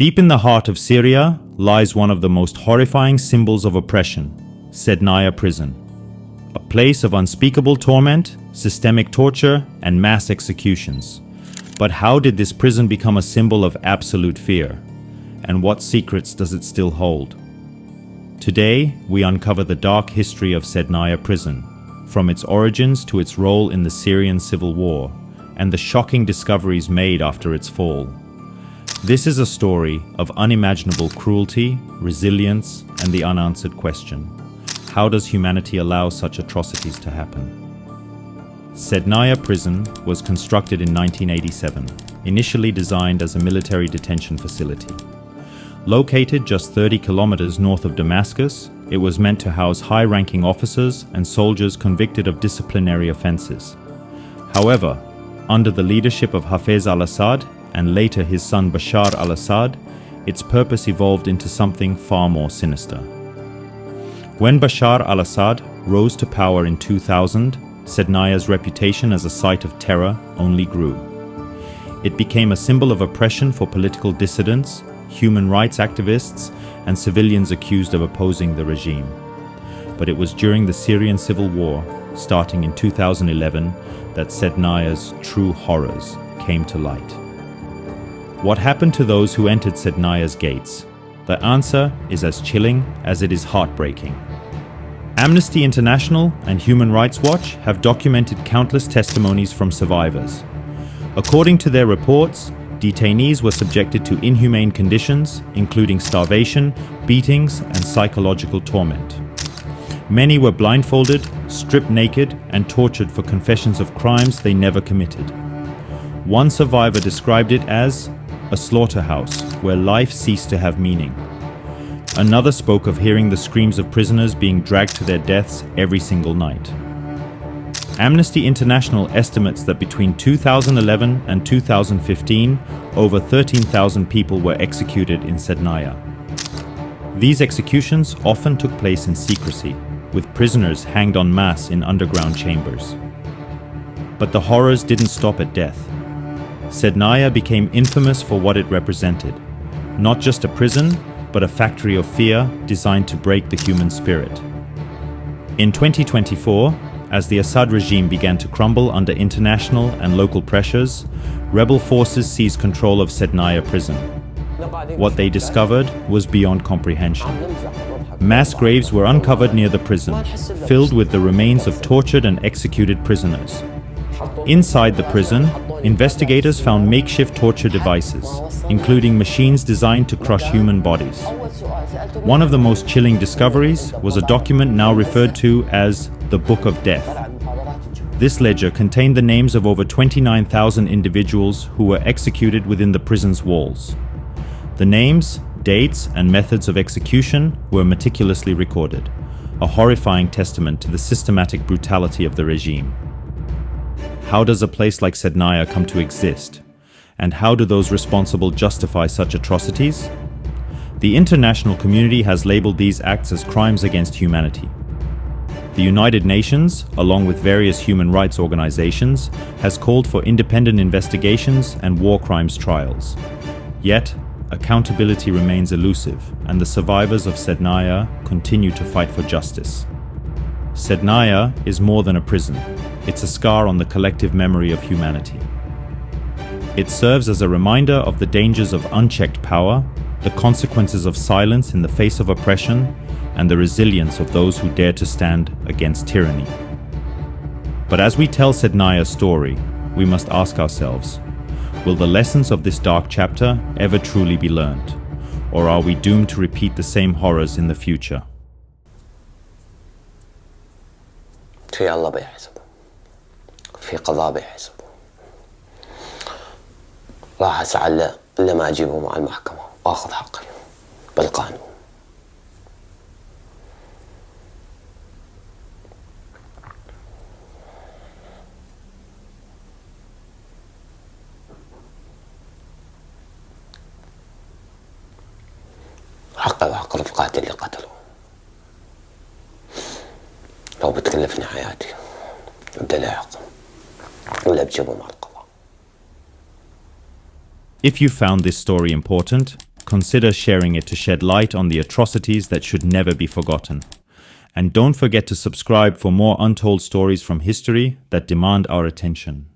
Deep in the heart of Syria lies one of the most horrifying symbols of oppression, Sednaya Prison. A place of unspeakable torment, systemic torture, and mass executions. But how did this prison become a symbol of absolute fear? And what secrets does it still hold? Today, we uncover the dark history of Sednaya Prison, from its origins to its role in the Syrian civil war, and the shocking discoveries made after its fall. This is a story of unimaginable cruelty, resilience, and the unanswered question: how does humanity allow such atrocities to happen? Sednaya Prison was constructed in 1987, initially designed as a military detention facility. Located just 30 kilometers north of Damascus, it was meant to house high-ranking officers and soldiers convicted of disciplinary offenses. However, under the leadership of Hafez al-Assad and later his son Bashar al-Assad, its purpose evolved into something far more sinister. When Bashar al-Assad rose to power in 2000, Sednaya's reputation as a site of terror only grew. It became a symbol of oppression for political dissidents, human rights activists, and civilians accused of opposing the regime. But it was during the Syrian civil war, starting in 2011, that Sednaya's true horrors came to light. What happened to those who entered Sednaya's gates? The answer is as chilling as it is heartbreaking. Amnesty International and Human Rights Watch have documented countless testimonies from survivors. According to their reports, detainees were subjected to inhumane conditions, including starvation, beatings, and psychological torment. Many were blindfolded, stripped naked, and tortured for confessions of crimes they never committed. One survivor described it as a slaughterhouse where life ceased to have meaning. Another spoke of hearing the screams of prisoners being dragged to their deaths every single night. Amnesty International estimates that between 2011 and 2015, over 13,000 people were executed in Sednaya. These executions often took place in secrecy, with prisoners hanged en masse in underground chambers. But the horrors didn't stop at death. Sednaya became infamous for what it represented: not just a prison, but a factory of fear designed to break the human spirit. In 2024, as the Assad regime began to crumble under international and local pressures, rebel forces seized control of Sednaya Prison. What they discovered was beyond comprehension. Mass graves were uncovered near the prison, filled with the remains of tortured and executed prisoners. Inside the prison, investigators found makeshift torture devices, including machines designed to crush human bodies. One of the most chilling discoveries was a document now referred to as the Book of Death. This ledger contained the names of over 29,000 individuals who were executed within the prison's walls. The names, dates, and methods of execution were meticulously recorded, a horrifying testament to the systematic brutality of the regime. How does a place like Sednaya come to exist? And how do those responsible justify such atrocities? The international community has labeled these acts as crimes against humanity. The United Nations, along with various human rights organizations, has called for independent investigations and war crimes trials. Yet, accountability remains elusive, and the survivors of Sednaya continue to fight for justice. Sednaya is more than a prison. It's a scar on the collective memory of humanity. It serves as a reminder of the dangers of unchecked power, the consequences of silence in the face of oppression, and the resilience of those who dare to stand against tyranny. But as we tell Sednaya's story, we must ask ourselves, will the lessons of this dark chapter ever truly be learned? Or are we doomed to repeat the same horrors in the future? في الله بيحسبه، في قضاء بيحسبه. راح أسعى إلا ما أجيبه مع المحكمة وأخذ حقي بالقانون. حقي وحق رفقاتي اللي قتلوا. لو بتكلفني حياتي بدي لاحق ولا بجيبه مع القضاء. If you found this story important, consider sharing it to shed light on the atrocities that should never be forgotten. And don't forget to subscribe for more untold stories from history that demand our attention.